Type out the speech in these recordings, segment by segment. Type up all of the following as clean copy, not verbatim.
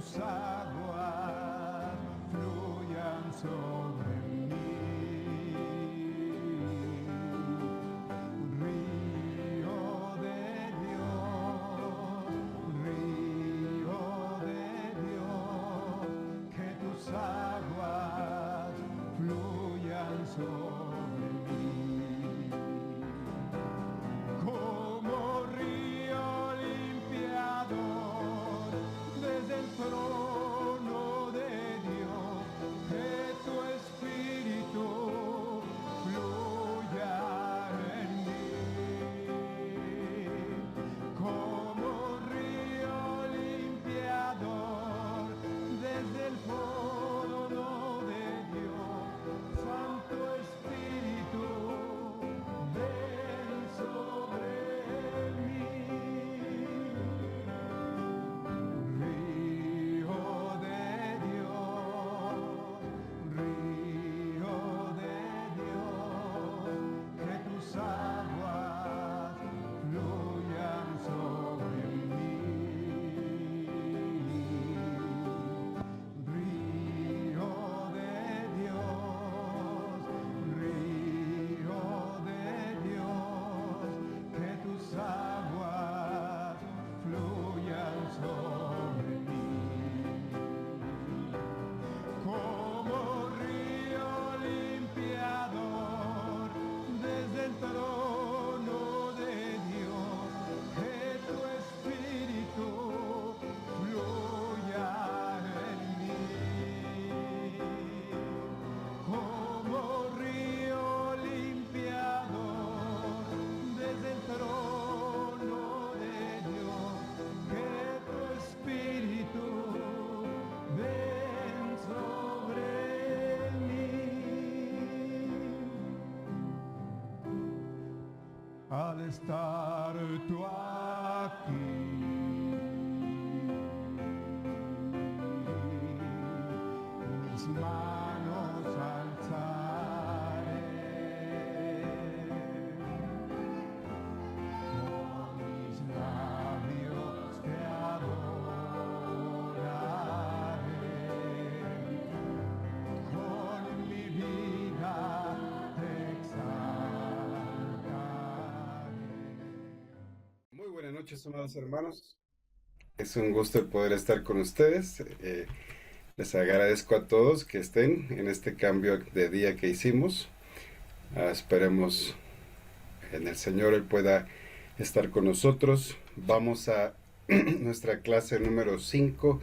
tus aguas fluyan sobre mí. Río de Dios, que tus aguas fluyan sobre mí. Como río limpiador desde el trono de Dios, que tu espíritu fluya en mí. Como río limpiador desde el trono de Dios, Santo Espíritu, ven sobre mí. Río de Dios, que tus aguas fluyan sobre mí. Río de Dios, que tus aguas fluyan sobre mí. Como río limpiador desde el trono de Dios, que tu espíritu fluya en mí. Como río limpiador desde el trono de Dios, que tu espíritu ven sobre mí. Al estar tú aquí, mis manos alzaré, con mis labios te adoraré, con mi vida te exaltaré. Muy buenas noches, amados hermanos. Es un gusto el poder estar con ustedes. Les agradezco a todos que estén en este cambio de día que hicimos. Esperemos en el Señor Él pueda estar con nosotros. Vamos a nuestra clase número 5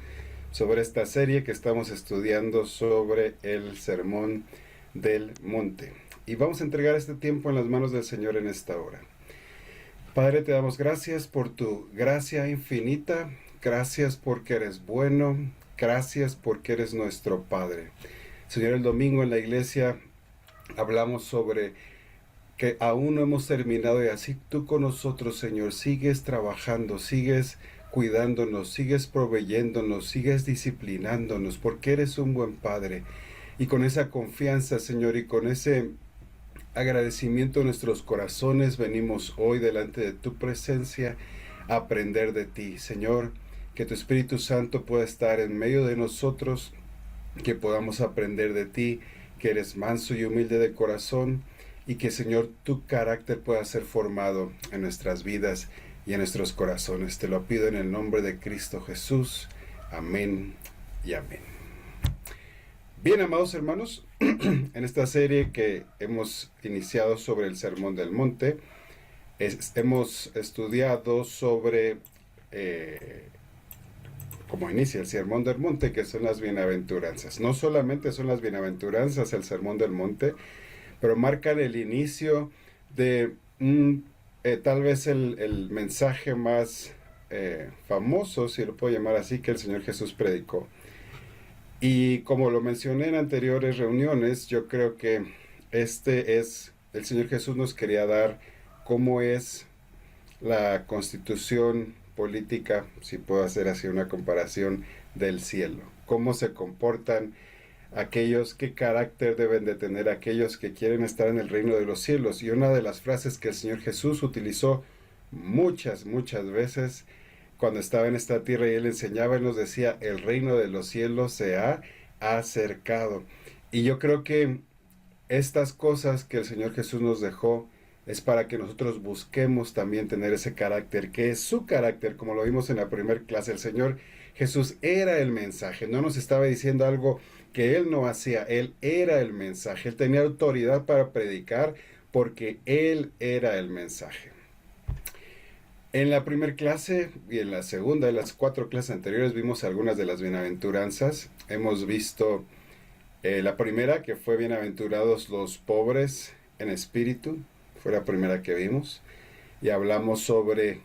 sobre esta serie que estamos estudiando sobre el Sermón del Monte. Y vamos a entregar este tiempo en las manos del Señor en esta hora. Padre, te damos gracias por tu gracia infinita, gracias porque eres bueno, gracias porque eres nuestro Padre. Señor, el domingo en la iglesia hablamos sobre que aún no hemos terminado y así tú con nosotros, Señor, sigues trabajando, sigues cuidándonos, sigues proveyéndonos, sigues disciplinándonos, porque eres un buen Padre. Y con esa confianza, Señor, y con ese agradecimiento en nuestros corazones, venimos hoy delante de tu presencia a aprender de ti, Señor, que tu Espíritu Santo pueda estar en medio de nosotros, que podamos aprender de ti, que eres manso y humilde de corazón, y que, Señor, tu carácter pueda ser formado en nuestras vidas y en nuestros corazones. Te lo pido en el nombre de Cristo Jesús. Amén y amén. Bien, amados hermanos, en esta serie que hemos iniciado sobre el Sermón del Monte, hemos estudiado sobre cómo inicia el Sermón del Monte, que son las bienaventuranzas. No solamente son las bienaventuranzas el Sermón del Monte, pero marcan el inicio de tal vez el mensaje más famoso, si lo puedo llamar así, que el Señor Jesús predicó. Y como lo mencioné en anteriores reuniones, yo creo que el Señor Jesús nos quería dar cómo es la constitución política, si puedo hacer así una comparación, del cielo. Cómo se comportan aquellos, qué carácter deben de tener aquellos que quieren estar en el reino de los cielos. Y una de las frases que el Señor Jesús utilizó muchas veces cuando estaba en esta tierra y Él enseñaba, Él nos decía, el reino de los cielos se ha acercado. Y yo creo que estas cosas que el Señor Jesús nos dejó es para que nosotros busquemos también tener ese carácter, que es su carácter, como lo vimos en la primera clase. El Señor Jesús era el mensaje, no nos estaba diciendo algo que Él no hacía, Él era el mensaje, Él tenía autoridad para predicar porque Él era el mensaje. En la primera clase y en la segunda, en las 4 clases anteriores, vimos algunas de las bienaventuranzas. Hemos visto la primera, que fue bienaventurados los pobres en espíritu, fue la primera que vimos. Y hablamos sobre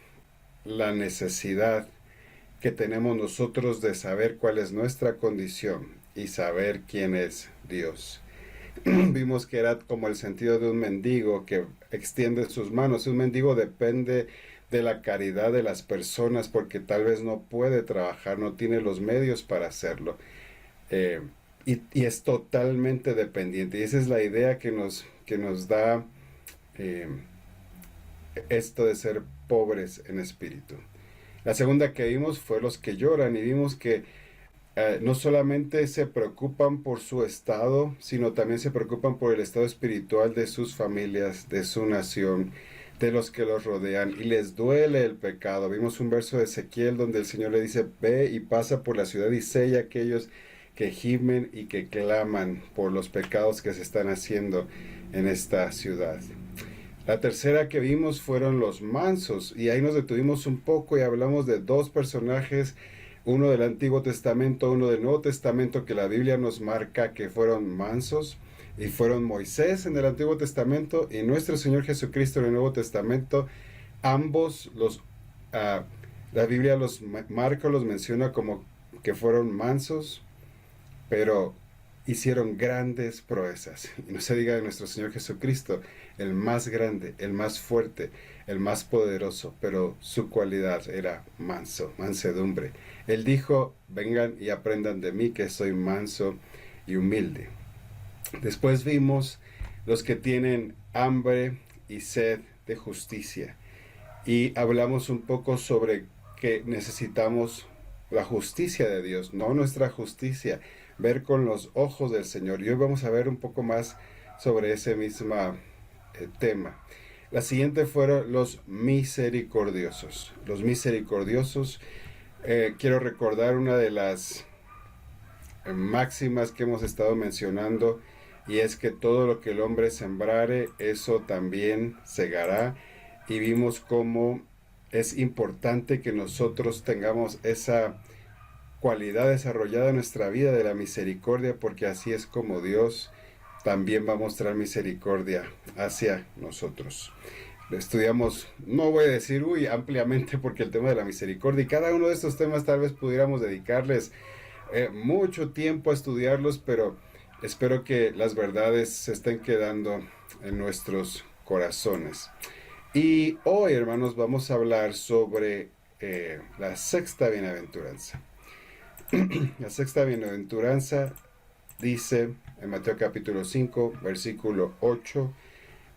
la necesidad que tenemos nosotros de saber cuál es nuestra condición y saber quién es Dios. Vimos que era como el sentido de un mendigo que extiende sus manos. Un mendigo depende de la caridad de las personas porque tal vez no puede trabajar, no tiene los medios para hacerlo. Y es totalmente dependiente. Y esa es la idea que nos da esto de ser pobres en espíritu. La segunda que vimos fue los que lloran, y vimos que no solamente se preocupan por su estado, sino también se preocupan por el estado espiritual de sus familias, de su nación, de los que los rodean, y les duele el pecado. Vimos un verso de Ezequiel donde el Señor le dice, ve y pasa por la ciudad y sella a aquellos que gimen y que claman por los pecados que se están haciendo en esta ciudad. La tercera que vimos fueron los mansos, y ahí nos detuvimos un poco y hablamos de 2 personajes, uno del Antiguo Testamento, uno del Nuevo Testamento, que la Biblia nos marca que fueron mansos, y fueron Moisés en el Antiguo Testamento y nuestro Señor Jesucristo en el Nuevo Testamento. Ambos la Biblia los marca, los menciona como que fueron mansos, pero hicieron grandes proezas. Y no se diga de nuestro Señor Jesucristo, el más grande, el más fuerte, el más poderoso, pero su cualidad era manso, mansedumbre. Él dijo, vengan y aprendan de mí que soy manso y humilde. Después vimos los que tienen hambre y sed de justicia. Y hablamos un poco sobre que necesitamos la justicia de Dios, no nuestra justicia, ver con los ojos del Señor. Y hoy vamos a ver un poco más sobre ese mismo tema. La siguiente fueron los misericordiosos. Los misericordiosos, quiero recordar una de las máximas que hemos estado mencionando, y es que todo lo que el hombre sembrare, eso también segará. Y vimos cómo es importante que nosotros tengamos esa cualidad desarrollada en nuestra vida de la misericordia, porque así es como Dios también va a mostrar misericordia hacia nosotros. Lo estudiamos, no voy a decir ampliamente, porque el tema de la misericordia y cada uno de estos temas tal vez pudiéramos dedicarles mucho tiempo a estudiarlos, pero espero que las verdades se estén quedando en nuestros corazones. Y hoy, hermanos, vamos a hablar sobre la sexta bienaventuranza. La sexta bienaventuranza dice en Mateo capítulo 5, versículo 8,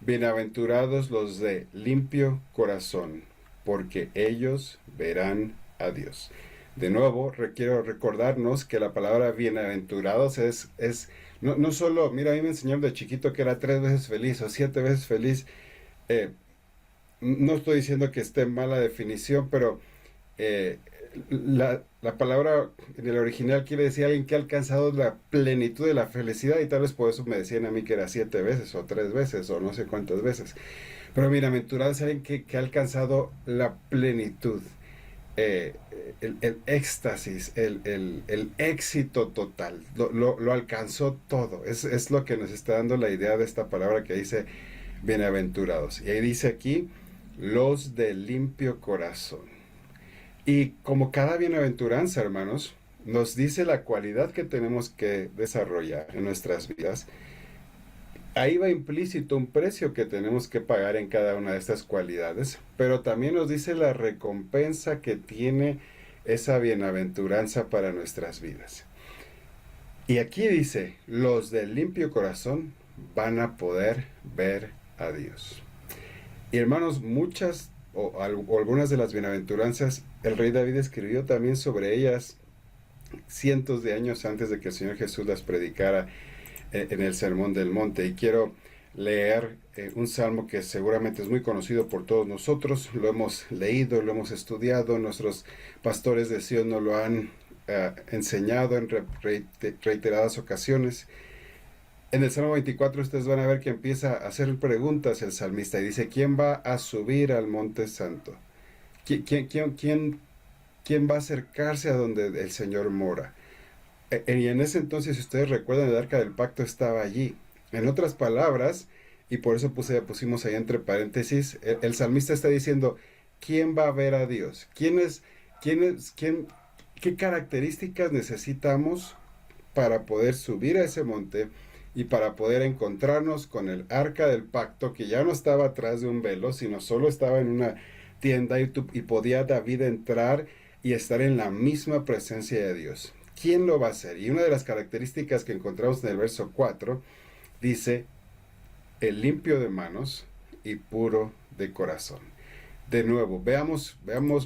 bienaventurados los de limpio corazón, porque ellos verán a Dios. De nuevo, quiero recordarnos que la palabra bienaventurados es no solo, mira, a mí me enseñaron de chiquito que era 3 veces feliz o 7 veces feliz. No estoy diciendo que esté en mala definición, pero la palabra en el original quiere decir alguien que ha alcanzado la plenitud de la felicidad, y tal vez por eso me decían a mí que era 7 veces o 3 veces o no sé cuántas veces. Pero bienaventurado es alguien que ha alcanzado la plenitud, el éxtasis, el éxito total, lo alcanzó todo. Es lo que nos está dando la idea de esta palabra que dice bienaventurados. Y ahí dice aquí, los de limpio corazón. Y como cada bienaventuranza, hermanos, nos dice la cualidad que tenemos que desarrollar en nuestras vidas. Ahí va implícito un precio que tenemos que pagar en cada una de estas cualidades, pero también nos dice la recompensa que tiene esa bienaventuranza para nuestras vidas. Y aquí dice, los de limpio corazón van a poder ver a Dios. Y hermanos, muchas o algunas de las bienaventuranzas, el rey David escribió también sobre ellas cientos de años antes de que el Señor Jesús las predicara en el Sermón del Monte. Y quiero leer un salmo que seguramente es muy conocido por todos nosotros, lo hemos leído, lo hemos estudiado, nuestros pastores de Sion nos lo han enseñado en reiteradas ocasiones. En el Salmo 24 ustedes van a ver que empieza a hacer preguntas el salmista y dice, ¿quién va a subir al monte santo? ¿Quién va a acercarse a donde el Señor mora? Y en ese entonces, si ustedes recuerdan, el arca del pacto estaba allí. En otras palabras, y por eso pusimos ahí entre paréntesis, el salmista está diciendo, ¿quién va a ver a Dios? ¿Qué características necesitamos para poder subir a ese monte y para poder encontrarnos con el arca del pacto, que ya no estaba atrás de un velo, sino solo estaba en una tienda y podía David entrar y estar en la misma presencia de Dios? ¿Quién lo va a hacer? Y una de las características que encontramos en el verso 4 dice, el limpio de manos y puro de corazón. De nuevo, veamos,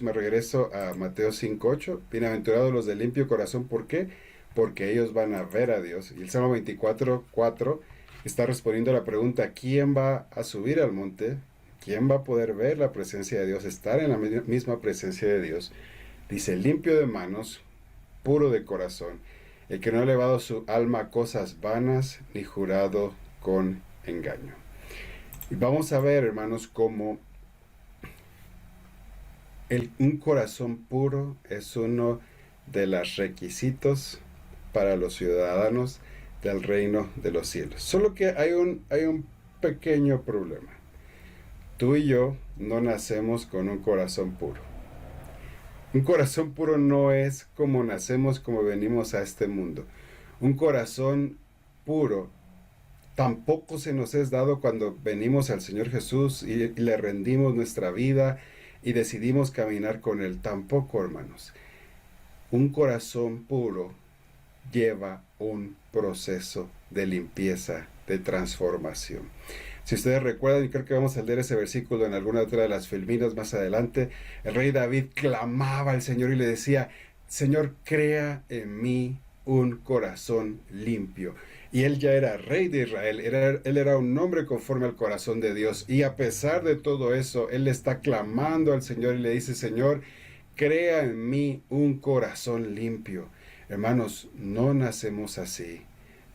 me regreso a Mateo 5:8. Bienaventurados los de limpio corazón, ¿por qué? Porque ellos van a ver a Dios. Y el Salmo 24:4 está respondiendo a la pregunta, ¿quién va a subir al monte? ¿Quién va a poder ver la presencia de Dios, estar en la misma presencia de Dios? Dice, limpio de manos, puro de corazón, el que no ha elevado su alma a cosas vanas, ni jurado con engaño. Y vamos a ver, hermanos, cómo un corazón puro es uno de los requisitos para los ciudadanos del reino de los cielos. Solo que hay un pequeño problema. Tú y yo no nacemos con un corazón puro. Un corazón puro no es como nacemos, como venimos a este mundo. Un corazón puro tampoco se nos es dado cuando venimos al Señor Jesús y le rendimos nuestra vida y decidimos caminar con Él. Tampoco, hermanos. Un corazón puro lleva un proceso de limpieza, de transformación. Si ustedes recuerdan, y creo que vamos a leer ese versículo en alguna otra de las filminas más adelante, el rey David clamaba al Señor y le decía, Señor, crea en mí un corazón limpio. Y él ya era rey de Israel, él era un hombre conforme al corazón de Dios. Y a pesar de todo eso, él está clamando al Señor y le dice, Señor, crea en mí un corazón limpio. Hermanos, no nacemos así.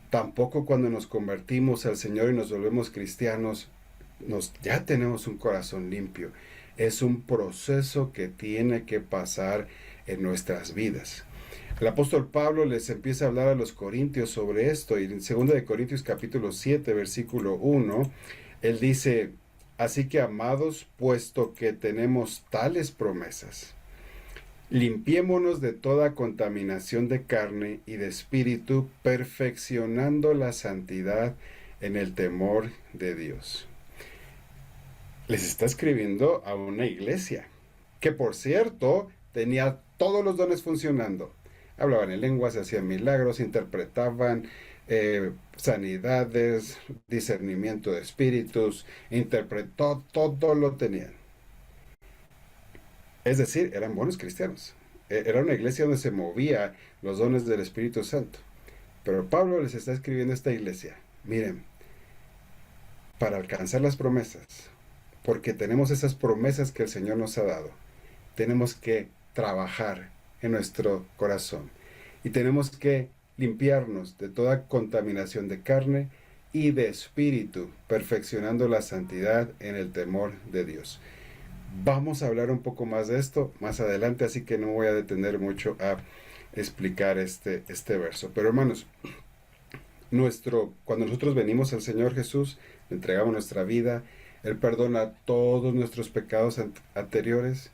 Tampoco cuando nos convertimos al Señor y nos volvemos cristianos, ya tenemos un corazón limpio. Es un proceso que tiene que pasar en nuestras vidas. El apóstol Pablo les empieza a hablar a los corintios sobre esto, y en 2 Corintios capítulo 7, versículo 1, él dice, así que amados, puesto que tenemos tales promesas, limpiémonos de toda contaminación de carne y de espíritu, perfeccionando la santidad en el temor de Dios. Les está escribiendo a una iglesia, que por cierto, tenía todos los dones funcionando. Hablaban en lenguas, hacían milagros, interpretaban sanidades, discernimiento de espíritus, todo lo tenían. Es decir, eran buenos cristianos. Era una iglesia donde se movía los dones del Espíritu Santo. Pero Pablo les está escribiendo a esta iglesia, miren, para alcanzar las promesas, porque tenemos esas promesas que el Señor nos ha dado, tenemos que trabajar en nuestro corazón y tenemos que limpiarnos de toda contaminación de carne y de espíritu, perfeccionando la santidad en el temor de Dios. Vamos a hablar un poco más de esto más adelante, así que no voy a detener mucho a explicar este verso. Pero hermanos, cuando nosotros venimos al Señor Jesús, le entregamos nuestra vida, Él perdona todos nuestros pecados anteriores,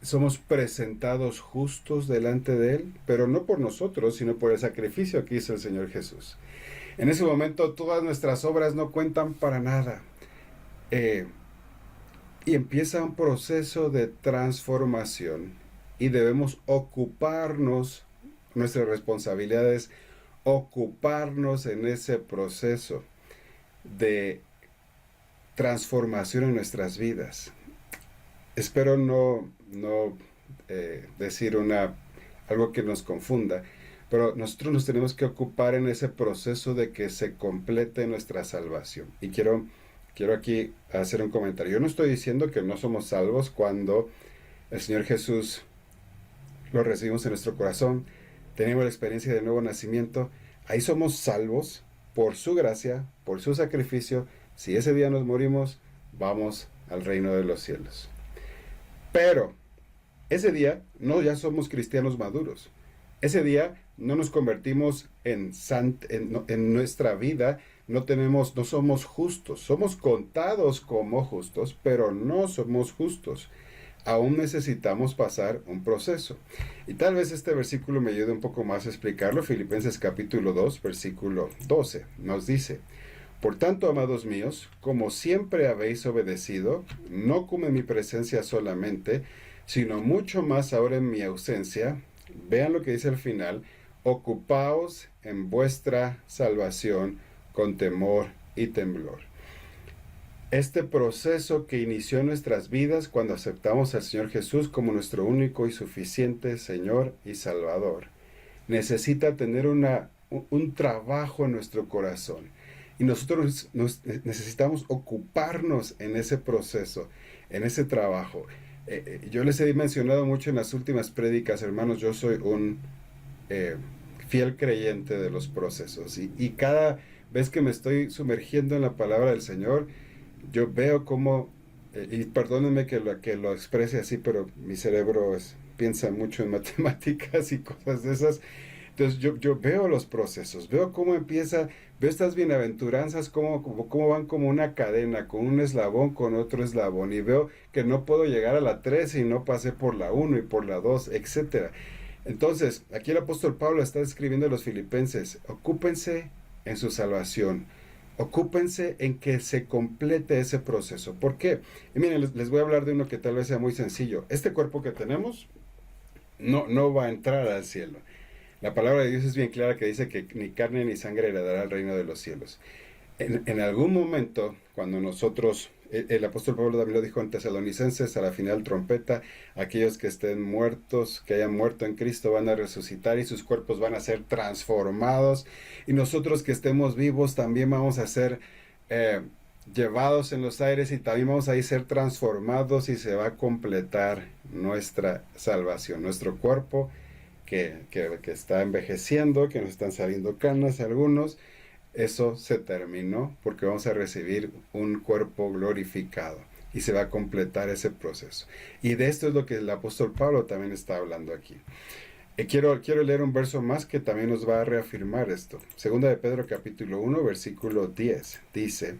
somos presentados justos delante de Él, pero no por nosotros, sino por el sacrificio que hizo el Señor Jesús. En ese momento todas nuestras obras no cuentan para nada. Y empieza un proceso de transformación y debemos ocuparnos, nuestra responsabilidad es ocuparnos en ese proceso de transformación en nuestras vidas. Espero no decir algo que nos confunda, pero nosotros nos tenemos que ocupar en ese proceso de que se complete nuestra salvación. Y quiero aquí hacer un comentario. Yo no estoy diciendo que no somos salvos cuando el Señor Jesús lo recibimos en nuestro corazón, tenemos la experiencia de nuevo nacimiento. Ahí somos salvos por su gracia, por su sacrificio. Si ese día nos morimos, vamos al reino de los cielos. Pero ese día no ya somos cristianos maduros. Ese día no nos convertimos en nuestra vida, no somos justos. Somos contados como justos, pero no somos justos. Aún necesitamos pasar un proceso. Y tal vez este versículo me ayude un poco más a explicarlo. Filipenses capítulo 2, versículo 12, nos dice: por tanto, amados míos, como siempre habéis obedecido, no como en mi presencia solamente, sino mucho más ahora en mi ausencia, vean lo que dice al final: ocupaos en vuestra salvación con temor y temblor. Este proceso que inició en nuestras vidas cuando aceptamos al Señor Jesús como nuestro único y suficiente Señor y Salvador, necesita tener un trabajo en nuestro corazón. Y nosotros necesitamos ocuparnos en ese proceso, en ese trabajo. Yo les he mencionado mucho en las últimas prédicas, hermanos, yo soy un fiel creyente de los procesos. Y cada vez que me estoy sumergiendo en la palabra del Señor, yo veo cómo, y perdónenme que lo exprese así, pero mi cerebro piensa mucho en matemáticas y cosas de esas. Entonces yo veo los procesos, veo cómo veo estas bienaventuranzas, cómo van como una cadena, con un eslabón, con otro eslabón, y veo que no puedo llegar a la 3 si no pasé por la 1 y por la 2, etc. Entonces, aquí el apóstol Pablo está escribiendo a los filipenses: ocúpense en su salvación, ocúpense en que se complete ese proceso. ¿Por qué? Y miren, les voy a hablar de uno que tal vez sea muy sencillo. Este cuerpo que tenemos no va a entrar al cielo. La palabra de Dios es bien clara, que dice que ni carne ni sangre heredará el reino de los cielos. En algún momento, cuando nosotros, el apóstol Pablo también lo dijo en Tesalonicenses, a la final trompeta, aquellos que estén muertos, que hayan muerto en Cristo, van a resucitar y sus cuerpos van a ser transformados. Y nosotros que estemos vivos también vamos a ser llevados en los aires, y también vamos a ir ser transformados, y se va a completar nuestra salvación, nuestro cuerpo que está envejeciendo, que nos están saliendo canas algunos. Eso se terminó porque vamos a recibir un cuerpo glorificado y se va a completar ese proceso. Y de esto es lo que el apóstol Pablo también está hablando aquí. Quiero leer un verso más que también nos va a reafirmar esto. Segunda de Pedro capítulo 1, versículo 10. Dice: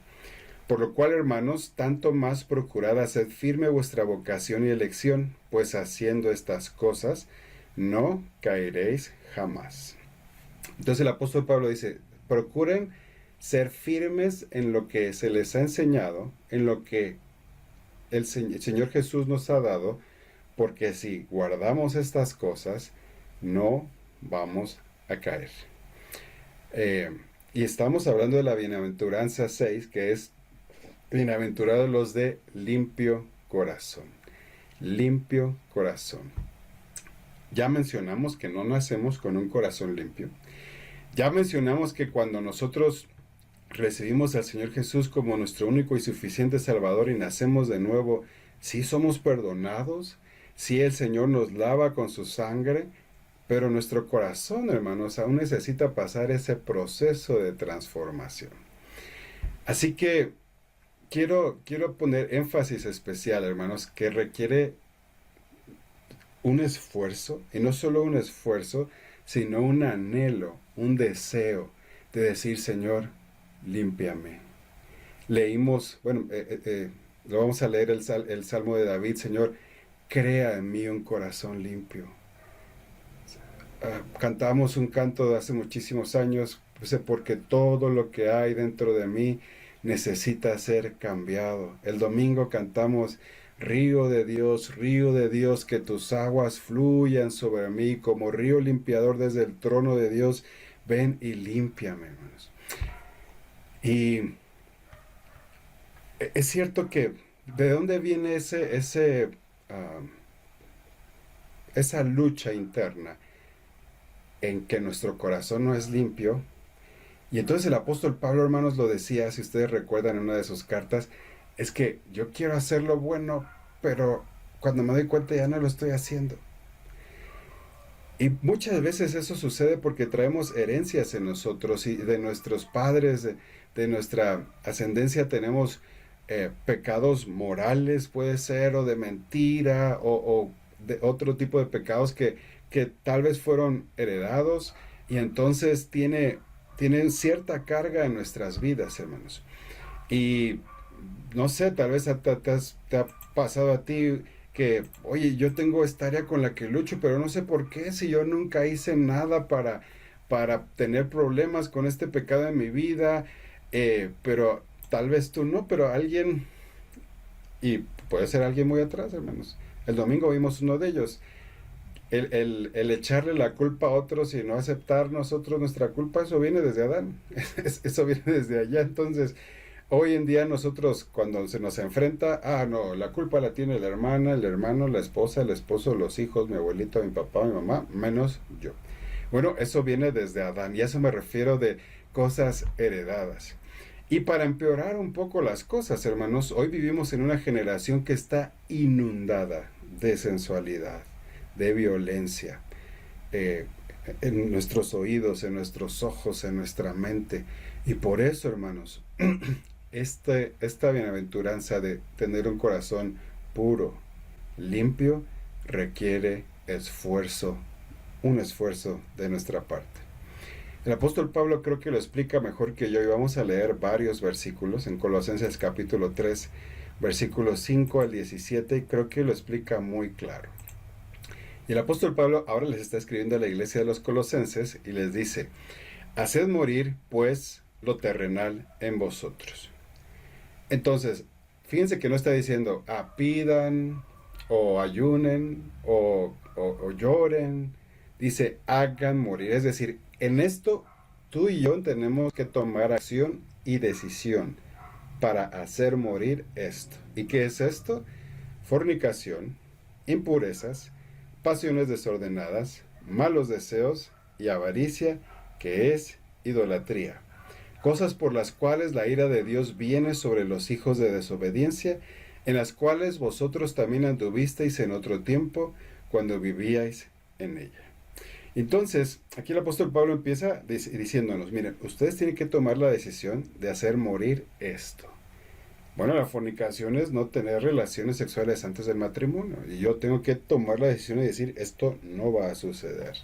por lo cual, hermanos, tanto más procurad hacer firme vuestra vocación y elección, pues haciendo estas cosas no caeréis jamás. Entonces el apóstol Pablo dice: procuren ser firmes en lo que se les ha enseñado, en lo que el Señor Jesús nos ha dado, porque si guardamos estas cosas, no vamos a caer. Y estamos hablando de la bienaventuranza 6, que es: bienaventurados los de limpio corazón. Limpio corazón. Ya mencionamos que no nacemos con un corazón limpio. Ya mencionamos que cuando nosotros recibimos al Señor Jesús como nuestro único y suficiente Salvador y nacemos de nuevo, sí somos perdonados, sí el Señor nos lava con su sangre, pero nuestro corazón, hermanos, aún necesita pasar ese proceso de transformación. Así que quiero poner énfasis especial, hermanos, que requiere un esfuerzo, y no solo un esfuerzo, sino un anhelo, un deseo de decir: Señor, límpiame. Leímos, lo vamos a leer el Salmo de David: Señor, crea en mí un corazón limpio. Cantamos un canto de hace muchísimos años, porque todo lo que hay dentro de mí necesita ser cambiado. El domingo cantamos: río de Dios, que tus aguas fluyan sobre mí como río limpiador desde el trono de Dios. Ven y límpiame, hermanos. Y Es cierto que de dónde viene ah, esa lucha interna en que nuestro corazón no es limpio. Y entonces el apóstol Pablo, hermanos, lo decía, si ustedes recuerdan en una de sus cartas, es que yo quiero hacer lo bueno, pero cuando me doy cuenta ya no lo estoy haciendo. Y muchas veces eso sucede porque traemos herencias en nosotros y de nuestros padres, de nuestra ascendencia tenemos pecados morales, puede ser, o de mentira, o de otro tipo de pecados que tal vez fueron heredados y entonces tienen cierta carga en nuestras vidas, hermanos. Y no sé, tal vez te ha pasado a ti que, oye, yo tengo esta área con la que lucho, pero no sé por qué, si yo nunca hice nada para tener problemas con este pecado en mi vida, pero tal vez tú no, pero alguien, y puede ser alguien muy atrás, hermanos. El domingo vimos uno de ellos. El echarle la culpa a otros y no aceptar nosotros nuestra culpa, eso viene desde Adán. Eso viene desde allá. Entonces, hoy en día nosotros cuando se nos enfrenta, no, la culpa la tiene la hermana, el hermano, la esposa, el esposo, los hijos, mi abuelito, mi papá, mi mamá, menos yo. Bueno, eso viene desde Adán y a eso me refiero de cosas heredadas. Y para empeorar un poco las cosas, hermanos, hoy vivimos en una generación que está inundada de sensualidad, de violencia, eh, en nuestros oídos, en nuestros ojos, en nuestra mente. Y por eso, hermanos, esta bienaventuranza de tener un corazón puro, limpio, requiere esfuerzo, un esfuerzo de nuestra parte. El apóstol Pablo creo que lo explica mejor que yo y vamos a leer varios versículos en Colosenses capítulo 3, versículos 5 al 17 y creo que lo explica muy claro. Y el apóstol Pablo ahora les está escribiendo a la iglesia de los Colosenses y les dice, haced morir pues lo terrenal en vosotros. Entonces, fíjense que no está diciendo, pidan o ayunen o lloren. Dice, hagan morir. Es decir, en esto tú y yo tenemos que tomar acción y decisión para hacer morir esto. ¿Y qué es esto? Fornicación, impurezas, pasiones desordenadas, malos deseos y avaricia, que es idolatría. Cosas por las cuales la ira de Dios viene sobre los hijos de desobediencia, en las cuales vosotros también anduvisteis en otro tiempo, cuando vivíais en ella. Entonces, aquí el apóstol Pablo empieza diciéndonos, miren, ustedes tienen que tomar la decisión de hacer morir esto. Bueno, la fornicación es no tener relaciones sexuales antes del matrimonio. Y yo tengo que tomar la decisión de decir, esto no va a suceder.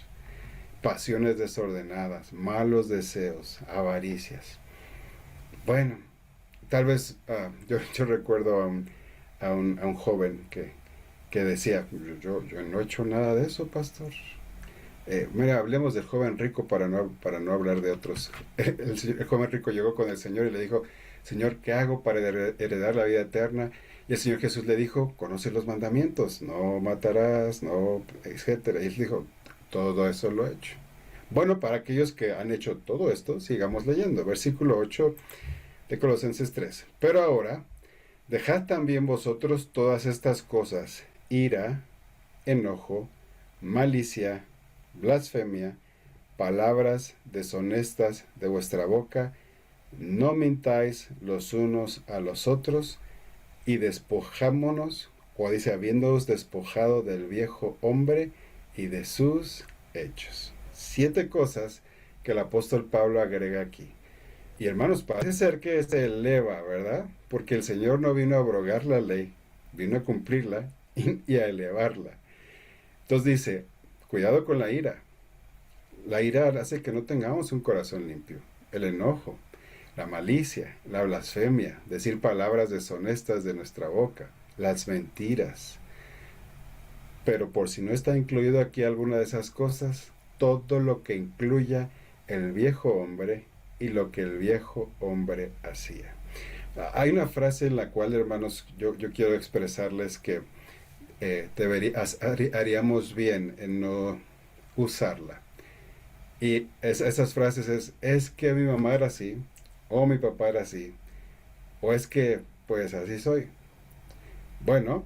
Pasiones desordenadas, malos deseos, avaricias. Bueno, tal vez yo recuerdo a un joven que decía, yo no he hecho nada de eso, pastor. Mira, hablemos del joven rico para no hablar de otros. El joven rico llegó con el Señor y le dijo, Señor, ¿qué hago para heredar la vida eterna? Y el Señor Jesús le dijo, conoce los mandamientos, no matarás, no, etcétera. Y él dijo, todo eso lo he hecho. Bueno, para aquellos que han hecho todo esto, sigamos leyendo. Versículo 8 de Colosenses 3. Pero ahora, dejad también vosotros todas estas cosas, ira, enojo, malicia, blasfemia, palabras deshonestas de vuestra boca, no mintáis los unos a los otros, y despojámonos, o dice, habiéndoos despojado del viejo hombre y de sus hechos. 7 cosas que el apóstol Pablo agrega aquí. Y hermanos, parece ser que se eleva, ¿verdad? Porque el Señor no vino a abrogar la ley, vino a cumplirla y a elevarla. Entonces dice, cuidado con la ira. La ira hace que no tengamos un corazón limpio. El enojo, la malicia, la blasfemia, decir palabras deshonestas de nuestra boca, las mentiras. Pero por si no está incluido aquí alguna de esas cosas, todo lo que incluya el viejo hombre y lo que el viejo hombre hacía. Hay una frase en la cual, hermanos, yo quiero expresarles que haríamos bien en no usarla. Y esas frases es que mi mamá era así, o mi papá era así, o es que pues así soy. Bueno,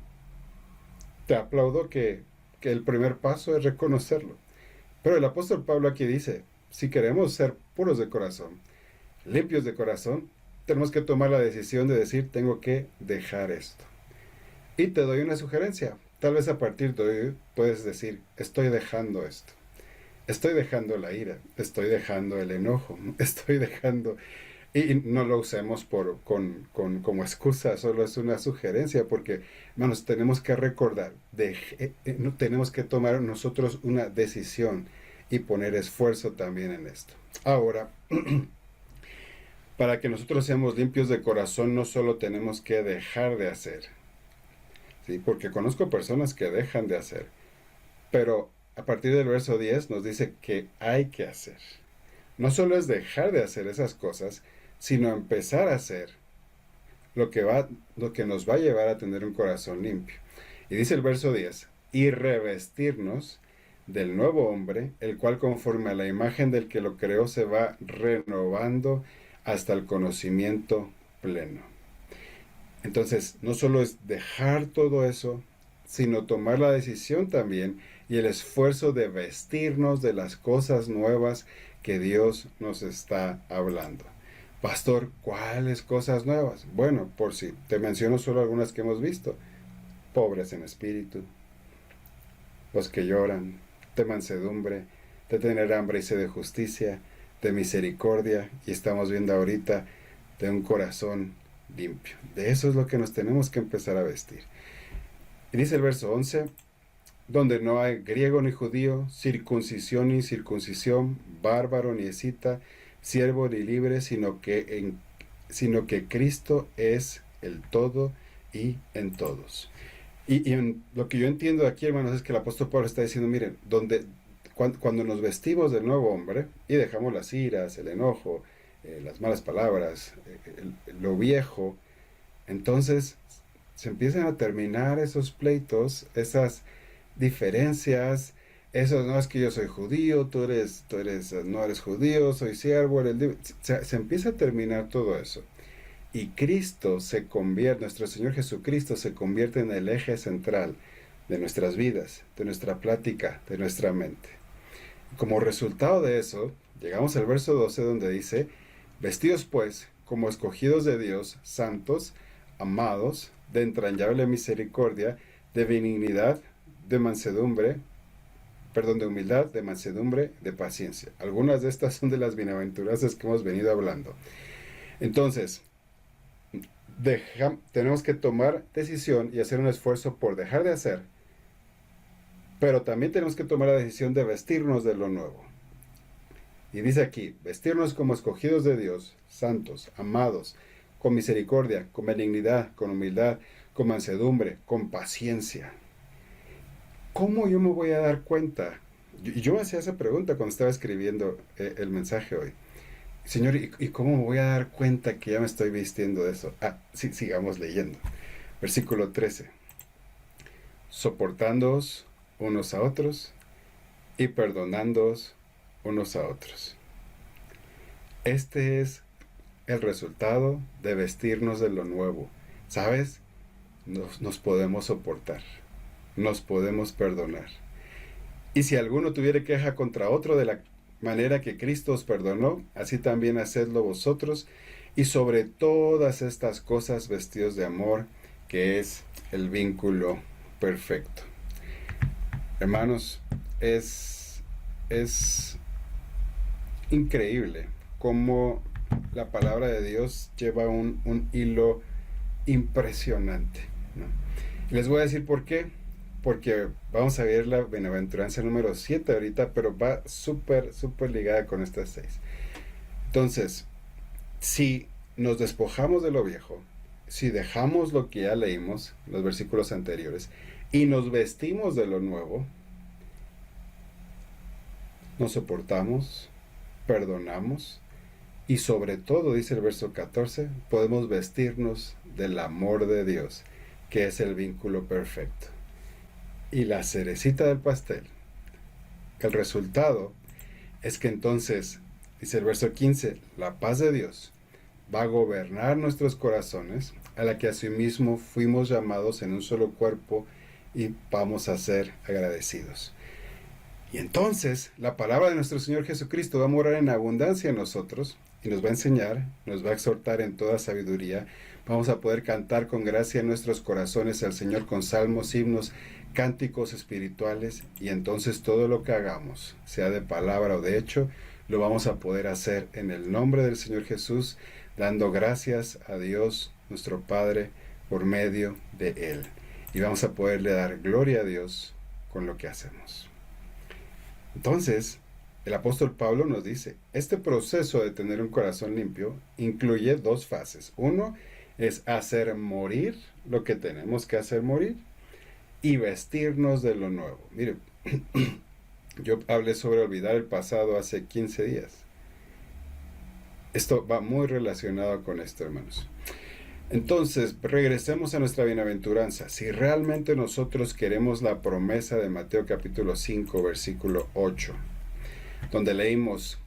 te aplaudo que el primer paso es reconocerlo. Pero el apóstol Pablo aquí dice, si queremos ser puros de corazón, limpios de corazón, tenemos que tomar la decisión de decir, tengo que dejar esto. Y te doy una sugerencia. Tal vez a partir de hoy puedes decir, estoy dejando esto. Estoy dejando la ira, estoy dejando el enojo, estoy dejando... Y no lo usemos como excusa, solo es una sugerencia, porque, hermanos, tenemos que recordar, tenemos que tomar nosotros una decisión y poner esfuerzo también en esto. Ahora, para que nosotros seamos limpios de corazón, no solo tenemos que dejar de hacer, ¿sí? Porque conozco personas que dejan de hacer, pero a partir del verso 10 nos dice que hay que hacer. No solo es dejar de hacer esas cosas, sino empezar a hacer lo que nos va a llevar a tener un corazón limpio. Y dice el verso 10, y revestirnos del nuevo hombre, el cual conforme a la imagen del que lo creó se va renovando hasta el conocimiento pleno. Entonces, no solo es dejar todo eso, sino tomar la decisión también y el esfuerzo de vestirnos de las cosas nuevas que Dios nos está hablando. Pastor, ¿cuáles cosas nuevas? Bueno, por si te menciono solo algunas que hemos visto. Pobres en espíritu, los que lloran, de mansedumbre, de tener hambre y sed de justicia, de misericordia, y estamos viendo ahorita de un corazón limpio. De eso es lo que nos tenemos que empezar a vestir. Y dice el verso 11, donde no hay griego ni judío, circuncisión ni circuncisión, bárbaro ni escita, siervo ni libre, sino que Cristo es el todo y en todos. Y en lo que yo entiendo aquí, hermanos, es que el apóstol Pablo está diciendo, miren, cuando nos vestimos del nuevo hombre y dejamos las iras, el enojo, las malas palabras, lo viejo, entonces se empiezan a terminar esos pleitos, esas diferencias, eso no es que yo soy judío, tú no eres judío, soy siervo, eres libre. Se empieza a terminar todo eso. Y Cristo nuestro Señor Jesucristo se convierte en el eje central de nuestras vidas, de nuestra plática, de nuestra mente. Como resultado de eso, llegamos al verso 12 donde dice, vestidos pues como escogidos de Dios, santos, amados, de entrañable misericordia, de benignidad, de humildad, de mansedumbre, de paciencia. Algunas de estas son de las bienaventuranzas que hemos venido hablando. Entonces, tenemos que tomar decisión y hacer un esfuerzo por dejar de hacer, pero también tenemos que tomar la decisión de vestirnos de lo nuevo. Y dice aquí, vestirnos como escogidos de Dios, santos, amados, con misericordia, con benignidad, con humildad, con mansedumbre, con paciencia. ¿Cómo yo me voy a dar cuenta? Yo me hacía esa pregunta cuando estaba escribiendo el mensaje hoy. Señor, ¿y cómo me voy a dar cuenta que ya me estoy vistiendo de eso? Sí, sigamos leyendo. Versículo 13. Soportándoos unos a otros y perdonándoos unos a otros. Este es el resultado de vestirnos de lo nuevo. ¿Sabes? Nos podemos soportar. Nos podemos perdonar. Y si alguno tuviere queja contra otro de la manera que Cristo os perdonó, así también hacedlo vosotros, y sobre todas estas cosas vestidos de amor, que es el vínculo perfecto. Hermanos, es increíble cómo la palabra de Dios lleva un hilo impresionante, ¿no? Les voy a decir por qué. Porque vamos a ver la bienaventuranza número 7 ahorita, pero va súper ligada con estas 6. Entonces, si nos despojamos de lo viejo, si dejamos lo que ya leímos, los versículos anteriores, y nos vestimos de lo nuevo, nos soportamos, perdonamos, y sobre todo, dice el verso 14, podemos vestirnos del amor de Dios, que es el vínculo perfecto. Y la cerecita del pastel, el resultado es que entonces, dice el verso 15, la paz de Dios va a gobernar nuestros corazones, a la que asimismo fuimos llamados en un solo cuerpo y vamos a ser agradecidos. Y entonces la palabra de nuestro Señor Jesucristo va a morar en abundancia en nosotros y nos va a enseñar, nos va a exhortar en toda sabiduría. Vamos a poder cantar con gracia en nuestros corazones al Señor con salmos, himnos, cánticos espirituales, y entonces todo lo que hagamos, sea de palabra o de hecho, lo vamos a poder hacer en el nombre del Señor Jesús, dando gracias a Dios, nuestro Padre, por medio de Él. Y vamos a poderle dar gloria a Dios con lo que hacemos. Entonces, el apóstol Pablo nos dice, este proceso de tener un corazón limpio incluye dos fases. Uno es hacer morir lo que tenemos que hacer morir y vestirnos de lo nuevo. Mire, yo hablé sobre olvidar el pasado hace 15 días. Esto va muy relacionado con esto, hermanos. Entonces, regresemos a nuestra bienaventuranza. Si realmente nosotros queremos la promesa de Mateo capítulo 5, versículo 8, donde leímos,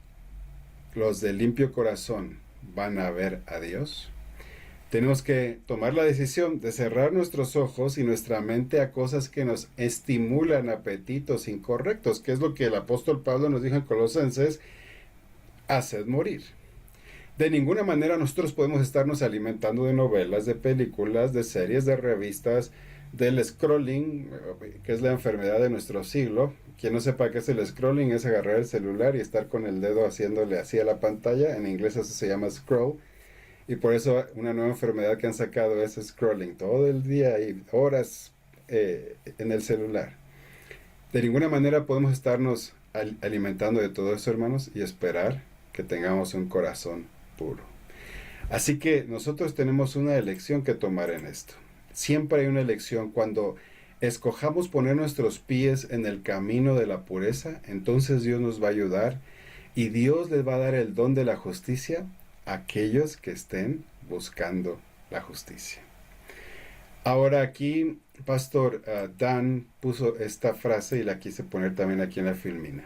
los de limpio corazón van a ver a Dios, tenemos que tomar la decisión de cerrar nuestros ojos y nuestra mente a cosas que nos estimulan apetitos incorrectos, que es lo que el apóstol Pablo nos dijo en Colosenses, haced morir. De ninguna manera nosotros podemos estarnos alimentando de novelas, de películas, de series, de revistas, del scrolling, que es la enfermedad de nuestro siglo. Quien no sepa qué es el scrolling es agarrar el celular y estar con el dedo haciéndole así a la pantalla. En inglés eso se llama scroll. Y por eso una nueva enfermedad que han sacado es scrolling. Todo el día y horas en el celular. De ninguna manera podemos estarnos alimentando de todo eso, hermanos, y esperar que tengamos un corazón puro. Así que nosotros tenemos una elección que tomar en esto. Siempre hay una elección. Cuando escojamos poner nuestros pies en el camino de la pureza, entonces Dios nos va a ayudar y Dios les va a dar el don de la justicia a aquellos que estén buscando la justicia. Ahora aquí, Pastor Dan puso esta frase y la quise poner también aquí en la filmina.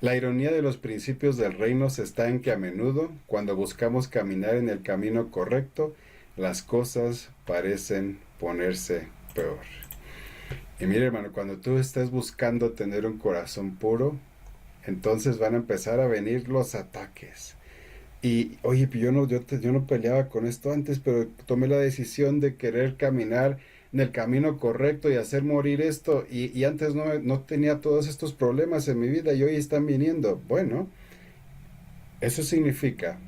La ironía de los principios del reino está en que a menudo, cuando buscamos caminar en el camino correcto, las cosas parecen ponerse peor. Y mire, hermano, cuando tú estés buscando tener un corazón puro, entonces van a empezar a venir los ataques. Y, oye, yo no peleaba con esto antes, pero tomé la decisión de querer caminar en el camino correcto y hacer morir esto, y antes no tenía todos estos problemas en mi vida y hoy están viniendo. Bueno, eso significa,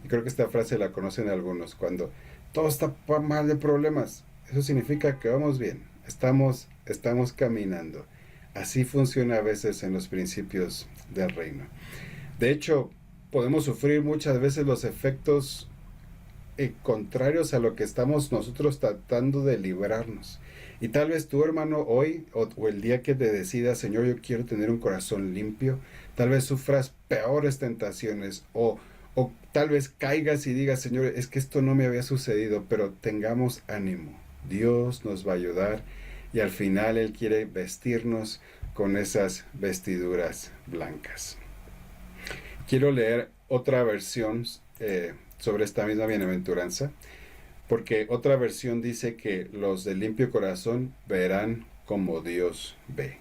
y creo que esta frase la conocen algunos, cuando todo está mal de problemas, eso significa que vamos bien, estamos caminando. Así funciona a veces en los principios del reino. De hecho, podemos sufrir muchas veces los efectos contrarios a lo que estamos nosotros tratando de librarnos. Y tal vez tu hermano hoy o el día que te decidas, Señor, yo quiero tener un corazón limpio, tal vez sufras peores tentaciones o tal vez caigas y digas, Señor, es que esto no me había sucedido, pero tengamos ánimo. Dios nos va a ayudar y al final Él quiere vestirnos con esas vestiduras blancas. Quiero leer otra versión sobre esta misma bienaventuranza, porque otra versión dice que los de limpio corazón verán como Dios ve.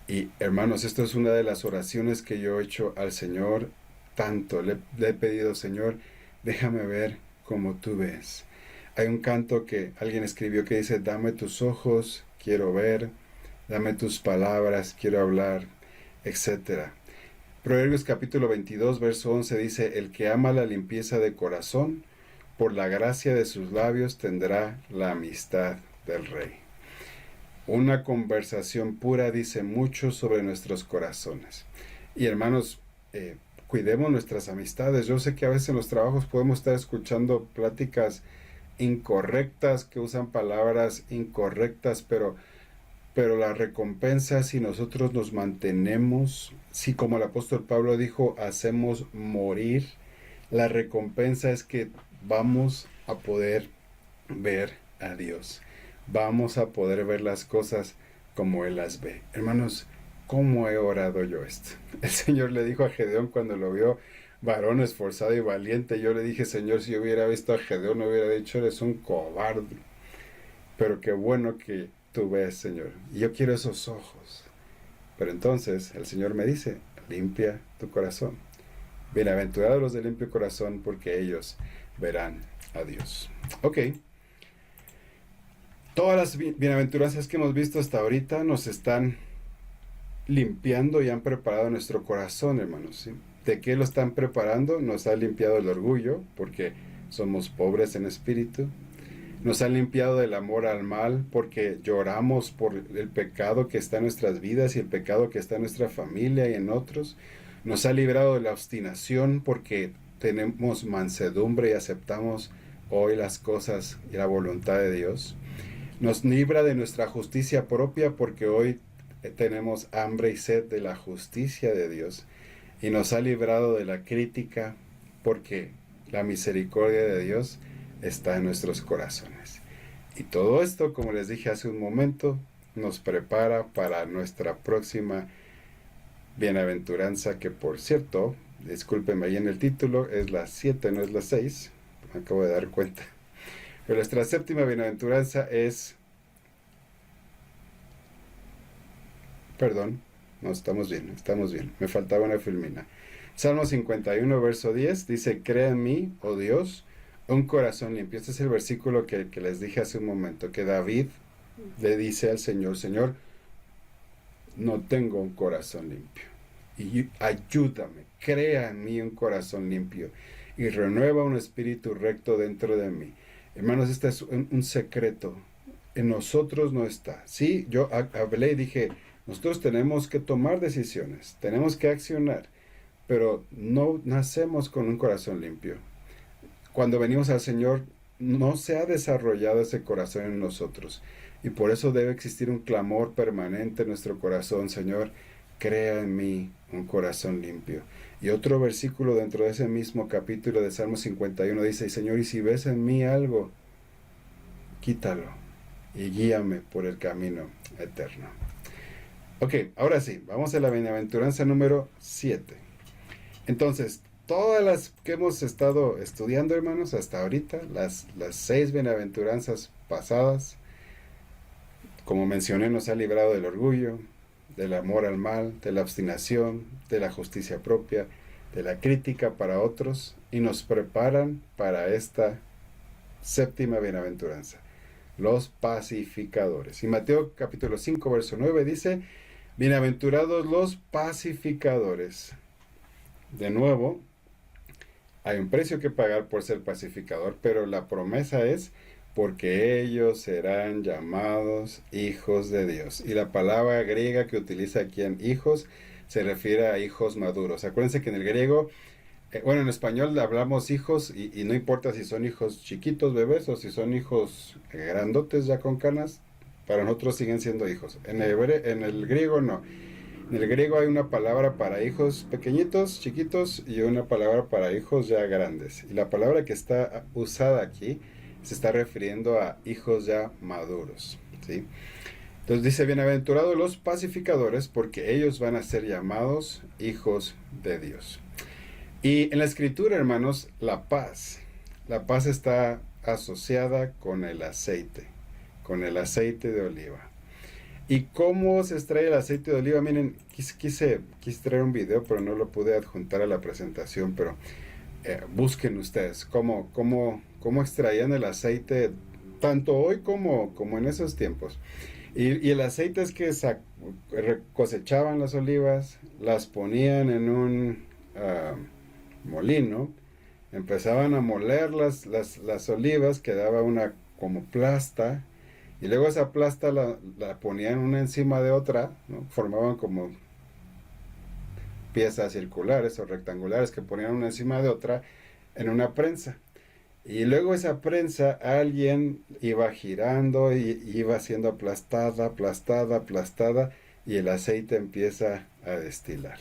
Y hermanos, esto es una de las oraciones que yo he hecho al Señor tanto. Le he pedido, Señor, déjame ver como tú ves. Hay un canto que alguien escribió que dice, dame tus ojos, quiero ver, dame tus palabras, quiero hablar, etc. Proverbios capítulo 22, verso 11 dice, el que ama la limpieza de corazón, por la gracia de sus labios tendrá la amistad del rey. Una conversación pura dice mucho sobre nuestros corazones. Y hermanos, cuidemos nuestras amistades. Yo sé que a veces en los trabajos podemos estar escuchando pláticas incorrectas, que usan palabras incorrectas, pero la recompensa, si nosotros nos mantenemos, si como el apóstol Pablo dijo, hacemos morir, la recompensa es que vamos a poder ver a Dios. Vamos a poder ver las cosas como Él las ve. Hermanos, ¿cómo he orado yo esto? El Señor le dijo a Gedeón cuando lo vio varón esforzado y valiente. Yo le dije, Señor, si yo hubiera visto a Gedeón, no hubiera dicho, eres un cobarde. Pero qué bueno que tú ves, Señor. Y yo quiero esos ojos. Pero entonces el Señor me dice, limpia tu corazón. Bienaventurados los de limpio corazón, porque ellos verán a Dios. Ok. Todas las bienaventuranzas que hemos visto hasta ahorita nos están limpiando y han preparado nuestro corazón, hermanos. ¿Sí? ¿De qué lo están preparando? Nos ha limpiado el orgullo, porque somos pobres en espíritu. Nos ha limpiado del amor al mal, porque lloramos por el pecado que está en nuestras vidas y el pecado que está en nuestra familia y en otros. Nos ha librado de la obstinación, porque tenemos mansedumbre y aceptamos hoy las cosas y la voluntad de Dios. Nos libra de nuestra justicia propia, porque hoy tenemos hambre y sed de la justicia de Dios. Y nos ha librado de la crítica, porque la misericordia de Dios está en nuestros corazones. Y todo esto, como les dije hace un momento, nos prepara para nuestra próxima bienaventuranza, que por cierto, discúlpenme, ahí en el título es la 7, no es la 6, me acabo de dar cuenta. Pero nuestra séptima bienaventuranza es... Perdón, no, estamos bien, me faltaba una filmina. Salmo 51, verso 10, dice, crea en mí, oh Dios, un corazón limpio. Este es el versículo que les dije hace un momento, que David le dice al Señor, Señor, no tengo un corazón limpio. Y ayúdame, crea en mí un corazón limpio y renueva un espíritu recto dentro de mí. Hermanos, este es un secreto. En nosotros no está. Sí, yo hablé y dije, nosotros tenemos que tomar decisiones, tenemos que accionar, pero no nacemos con un corazón limpio. Cuando venimos al Señor, no se ha desarrollado ese corazón en nosotros. Y por eso debe existir un clamor permanente en nuestro corazón, Señor, crea en mí un corazón limpio. Y otro versículo dentro de ese mismo capítulo de Salmo 51 dice, Señor, y si ves en mí algo, quítalo y guíame por el camino eterno. Ok, ahora sí, vamos a la bienaventuranza número 7. Entonces, todas las que hemos estado estudiando, hermanos, hasta ahorita, las 6 bienaventuranzas pasadas, como mencioné, nos ha librado del orgullo, del amor al mal, de la obstinación, de la justicia propia, de la crítica para otros, y nos preparan para esta séptima bienaventuranza, los pacificadores. Y Mateo capítulo 5, verso 9 dice, bienaventurados los pacificadores. De nuevo, hay un precio que pagar por ser pacificador, pero la promesa es porque ellos serán llamados hijos de Dios. Y la palabra griega que utiliza aquí en hijos se refiere a hijos maduros. Acuérdense que en el griego, bueno, en español hablamos hijos y no importa si son hijos chiquitos, bebés, o si son hijos grandotes ya con canas, para nosotros siguen siendo hijos. En el griego no. En el griego hay una palabra para hijos pequeñitos, chiquitos, y una palabra para hijos ya grandes. Y la palabra que está usada aquí se está refiriendo a hijos ya maduros, ¿sí? Entonces dice, bienaventurados los pacificadores, porque ellos van a ser llamados hijos de Dios. Y en la escritura, hermanos, la paz está asociada con el aceite de oliva. ¿Y cómo se extrae el aceite de oliva? Miren, quise traer un video, pero no lo pude adjuntar a la presentación, pero busquen ustedes cómo extraían el aceite, tanto hoy como en esos tiempos. Y el aceite es que cosechaban las olivas, las ponían en un molino, empezaban a moler las olivas, quedaba una como plasta, y luego esa plasta la ponían una encima de otra, ¿no? Formaban como piezas circulares o rectangulares que ponían una encima de otra en una prensa. Y luego esa prensa alguien iba girando y iba siendo aplastada, y el aceite empieza a destilar.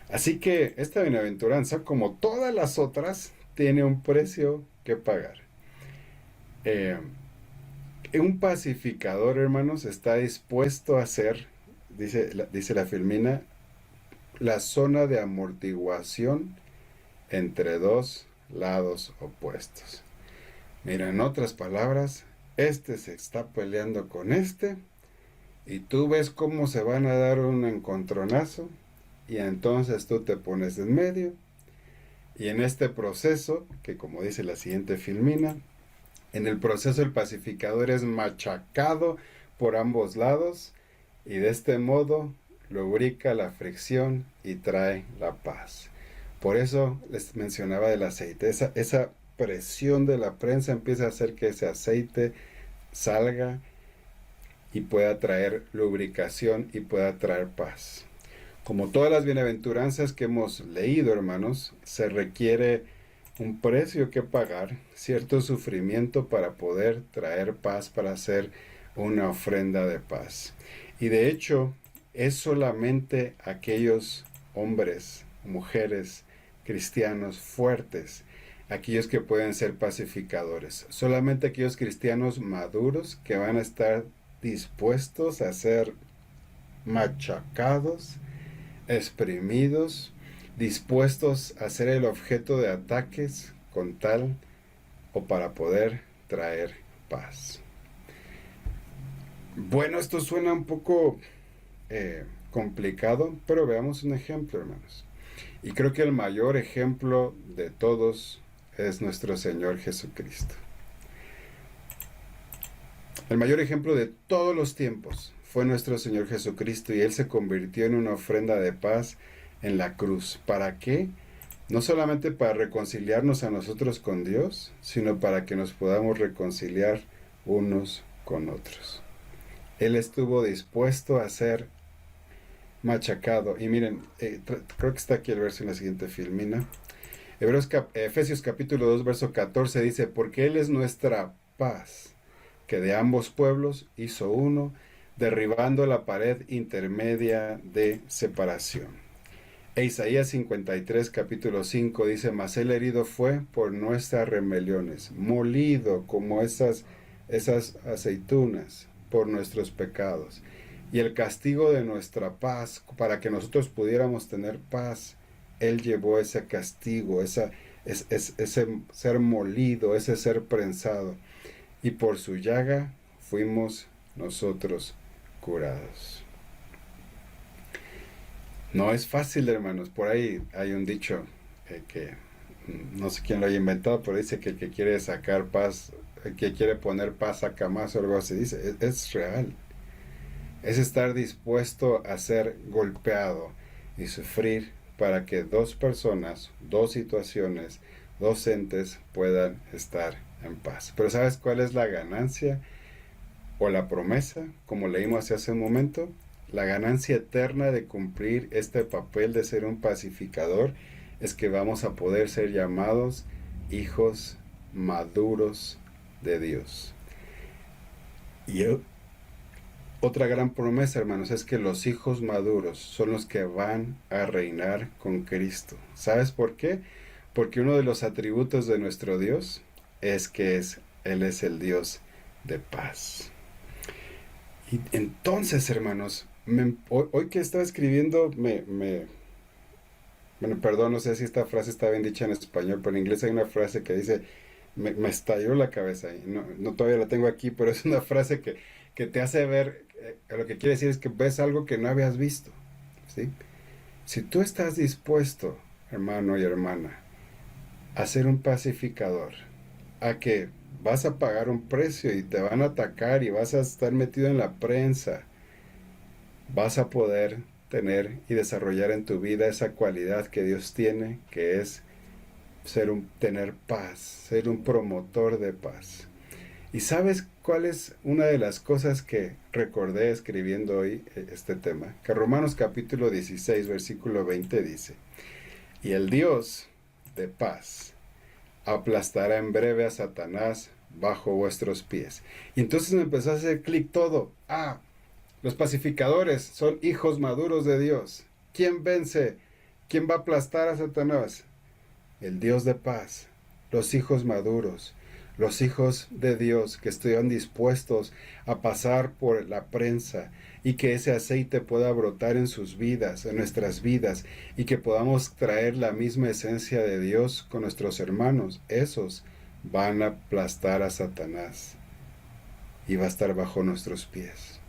Así que esta bienaventuranza, como todas las otras, tiene un precio que pagar. Un pacificador, hermanos, está dispuesto a ser, dice la filmina, la zona de amortiguación entre dos lados opuestos. Mira, en otras palabras, este se está peleando con este y tú ves cómo se van a dar un encontronazo y entonces tú te pones en medio y en este proceso, que como dice la siguiente filmina, en el proceso el pacificador es machacado por ambos lados y de este modo lubrica la fricción y trae la paz. Por eso les mencionaba del aceite. Esa presión de la prensa empieza a hacer que ese aceite salga y pueda traer lubricación y pueda traer paz. Como todas las bienaventuranzas que hemos leído, hermanos, se requiere un precio que pagar, cierto sufrimiento para poder traer paz, para hacer una ofrenda de paz. Y de hecho, es solamente aquellos hombres, mujeres, cristianos fuertes, aquellos que pueden ser pacificadores. Solamente aquellos cristianos maduros que van a estar dispuestos a ser machacados, exprimidos, dispuestos a ser el objeto de ataques con tal o para poder traer paz. Bueno, esto suena un poco complicado, pero veamos un ejemplo, hermanos. Y creo que el mayor ejemplo de todos es nuestro Señor Jesucristo. El mayor ejemplo de todos los tiempos fue nuestro Señor Jesucristo y Él se convirtió en una ofrenda de paz en la cruz. ¿Para qué? No solamente para reconciliarnos a nosotros con Dios, sino para que nos podamos reconciliar unos con otros. Él estuvo dispuesto a ser machacado. Y miren, creo que está aquí el verso en la siguiente filmina. Efesios capítulo 2, verso 14 dice, porque Él es nuestra paz, que de ambos pueblos hizo uno, derribando la pared intermedia de separación. E Isaías 53, capítulo 5 dice, mas Él herido fue por nuestras rebeliones, molido como esas aceitunas por nuestros pecados. Y el castigo de nuestra paz, para que nosotros pudiéramos tener paz, Él llevó ese castigo, ese ser molido, ese ser prensado. Y por su llaga fuimos nosotros curados. No es fácil, hermanos. Por ahí hay un dicho que no sé quién lo haya inventado, pero dice que el que quiere sacar paz, el que quiere poner paz saca más o algo así. Dice, es real. Es estar dispuesto a ser golpeado y sufrir para que dos personas, dos situaciones, dos entes puedan estar en paz. Pero ¿sabes cuál es la ganancia o la promesa? Como leímos hace un momento, la ganancia eterna de cumplir este papel de ser un pacificador es que vamos a poder ser llamados hijos maduros de Dios. Y otra gran promesa, hermanos, es que los hijos maduros son los que van a reinar con Cristo. ¿Sabes por qué? Porque uno de los atributos de nuestro Dios es que Él es el Dios de paz. Y entonces, hermanos, hoy que estaba escribiendo, bueno, perdón, no sé si esta frase está bien dicha en español, pero en inglés hay una frase que dice, me estalló la cabeza, y no todavía la tengo aquí, pero es una frase que te hace ver, lo que quiere decir es que ves algo que no habías visto, ¿sí? Si tú estás dispuesto, hermano y hermana, a ser un pacificador, a que vas a pagar un precio y te van a atacar y vas a estar metido en la prensa, vas a poder tener y desarrollar en tu vida esa cualidad que Dios tiene, que es tener paz, ser un promotor de paz. ¿Y sabes cuál es una de las cosas que recordé escribiendo hoy este tema? Que Romanos capítulo 16, versículo 20 dice, y el Dios de paz aplastará en breve a Satanás bajo vuestros pies. Y entonces me empezó a hacer clic todo. Los pacificadores son hijos maduros de Dios. ¿Quién vence? ¿Quién va a aplastar a Satanás? El Dios de paz. Los hijos maduros. los hijos de Dios que estuvieran dispuestos a pasar por la prensa y que ese aceite pueda brotar en sus vidas, en nuestras vidas, y que podamos traer la misma esencia de Dios con nuestros hermanos, esos van a aplastar a Satanás y va a estar bajo nuestros pies.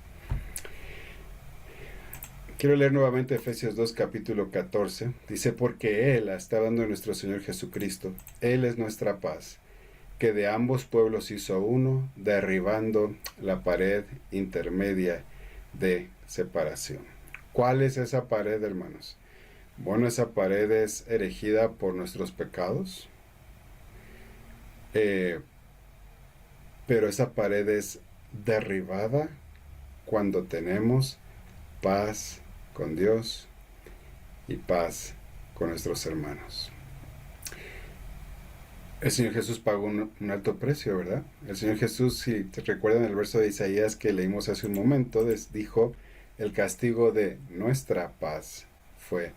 Quiero leer nuevamente Efesios 2, capítulo 14. Dice, porque Él está dando nuestro Señor Jesucristo. Él es nuestra paz, que de ambos pueblos hizo uno, derribando la pared intermedia de separación. ¿Cuál es esa pared, hermanos? Bueno, esa pared es erigida por nuestros pecados. Pero esa pared es derribada cuando tenemos paz con Dios y paz con nuestros hermanos. El Señor Jesús pagó un alto precio, ¿verdad? El Señor Jesús, si te recuerdan el verso de Isaías que leímos hace un momento, dijo, el castigo de nuestra paz fue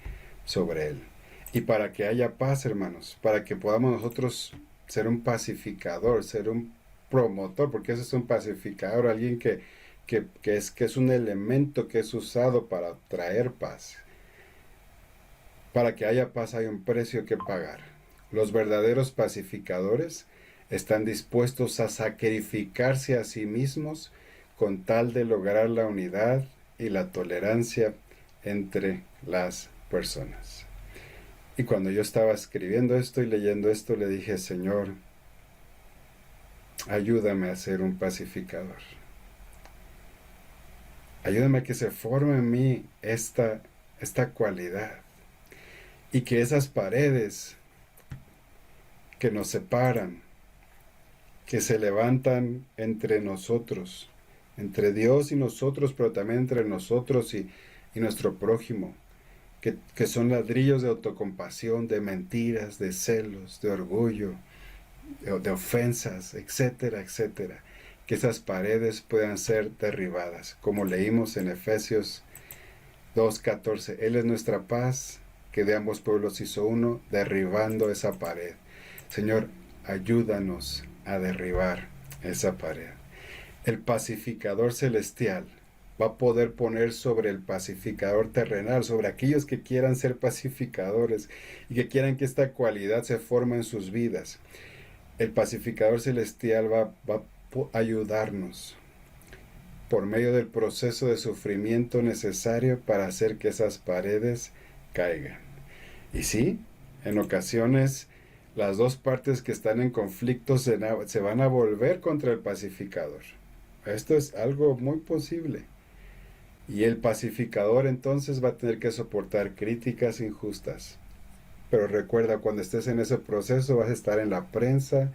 sobre Él. Y para que haya paz, hermanos, para que podamos nosotros ser un pacificador, ser un promotor, porque eso es un pacificador, alguien que es un elemento que es usado para traer paz. Para que haya paz hay un precio que pagar. Los verdaderos pacificadores están dispuestos a sacrificarse a sí mismos con tal de lograr la unidad y la tolerancia entre las personas. Y cuando yo estaba escribiendo esto y leyendo esto, le dije, Señor, ayúdame a ser un pacificador. Ayúdame a que se forme en mí esta cualidad. Y que esas paredes que nos separan, que se levantan entre nosotros, entre Dios y nosotros, pero también entre nosotros y nuestro prójimo, que son ladrillos de autocompasión, de mentiras, de celos, de orgullo, de ofensas, etcétera, etcétera, que esas paredes puedan ser derribadas, como leímos en Efesios 2:14. Él es nuestra paz, que de ambos pueblos hizo uno, derribando esa pared. Señor, ayúdanos a derribar esa pared. El pacificador celestial va a poder poner sobre el pacificador terrenal, sobre aquellos que quieran ser pacificadores y que quieran que esta cualidad se forme en sus vidas. El pacificador celestial va a ayudarnos por medio del proceso de sufrimiento necesario para hacer que esas paredes caigan. Y sí, en ocasiones las dos partes que están en conflicto se van a volver contra el pacificador. Esto es algo muy posible. Y el pacificador entonces va a tener que soportar críticas injustas. Pero recuerda, cuando estés en ese proceso vas a estar en la prensa,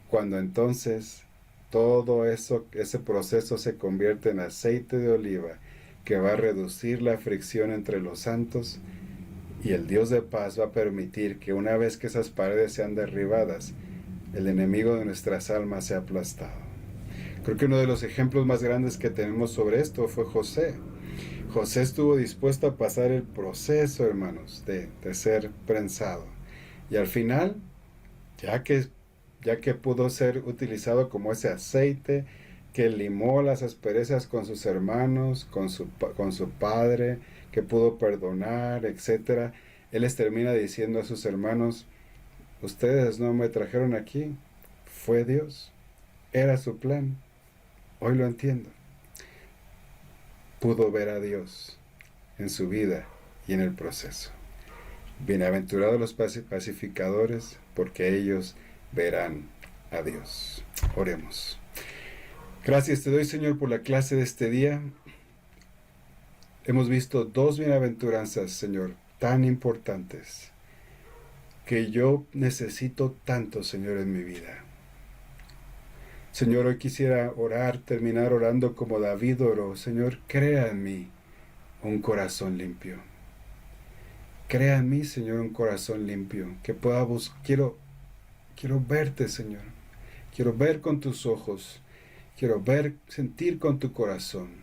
cuando entonces todo ese proceso se convierte en aceite de oliva que va a reducir la fricción entre los santos, y el Dios de paz va a permitir que una vez que esas paredes sean derribadas, el enemigo de nuestras almas sea aplastado. Creo que uno de los ejemplos más grandes que tenemos sobre esto fue José. José estuvo dispuesto a pasar el proceso, hermanos, de ser prensado. Y al final, ya que pudo ser utilizado como ese aceite que limó las asperezas con sus hermanos, con su padre, que pudo perdonar, etc., él les termina diciendo a sus hermanos, ustedes no me trajeron aquí, fue Dios, era su plan, hoy lo entiendo. Pudo ver a Dios en su vida y en el proceso. Bienaventurados los pacificadores, porque ellos verán a Dios. Oremos. Gracias te doy, Señor, por la clase de este día. Hemos visto dos bienaventuranzas, Señor, tan importantes, que yo necesito tanto, Señor, en mi vida. Señor, hoy quisiera terminar orando como David oró. Señor, crea en mí un corazón limpio. Crea en mí, Señor, un corazón limpio, que pueda quiero verte, Señor. Quiero ver con tus ojos. Quiero sentir con tu corazón.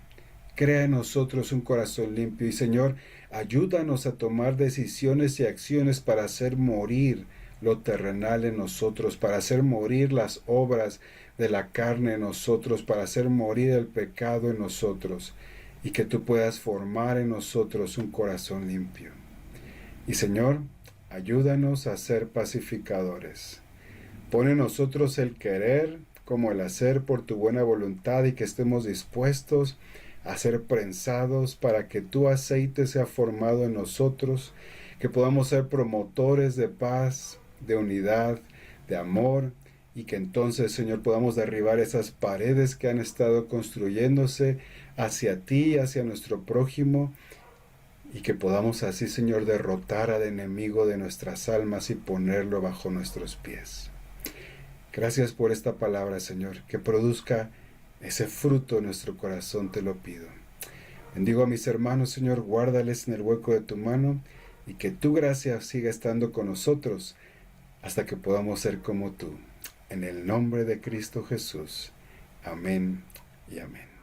Crea en nosotros un corazón limpio. Y, Señor, ayúdanos a tomar decisiones y acciones para hacer morir lo terrenal en nosotros, para hacer morir las obras de la carne en nosotros, para hacer morir el pecado en nosotros, y que tú puedas formar en nosotros un corazón limpio. Y Señor, ayúdanos a ser pacificadores. Pon en nosotros el querer como el hacer por tu buena voluntad, y que estemos dispuestos a ser prensados para que tu aceite sea formado en nosotros, que podamos ser promotores de paz, de unidad, de amor, y que entonces, Señor, podamos derribar esas paredes que han estado construyéndose hacia ti, hacia nuestro prójimo, y que podamos así, Señor, derrotar al enemigo de nuestras almas y ponerlo bajo nuestros pies. Gracias por esta palabra, Señor, que produzca ese fruto en nuestro corazón, te lo pido. Bendigo a mis hermanos, Señor, guárdales en el hueco de tu mano, y que tu gracia siga estando con nosotros hasta que podamos ser como tú. En el nombre de Cristo Jesús. Amén y amén.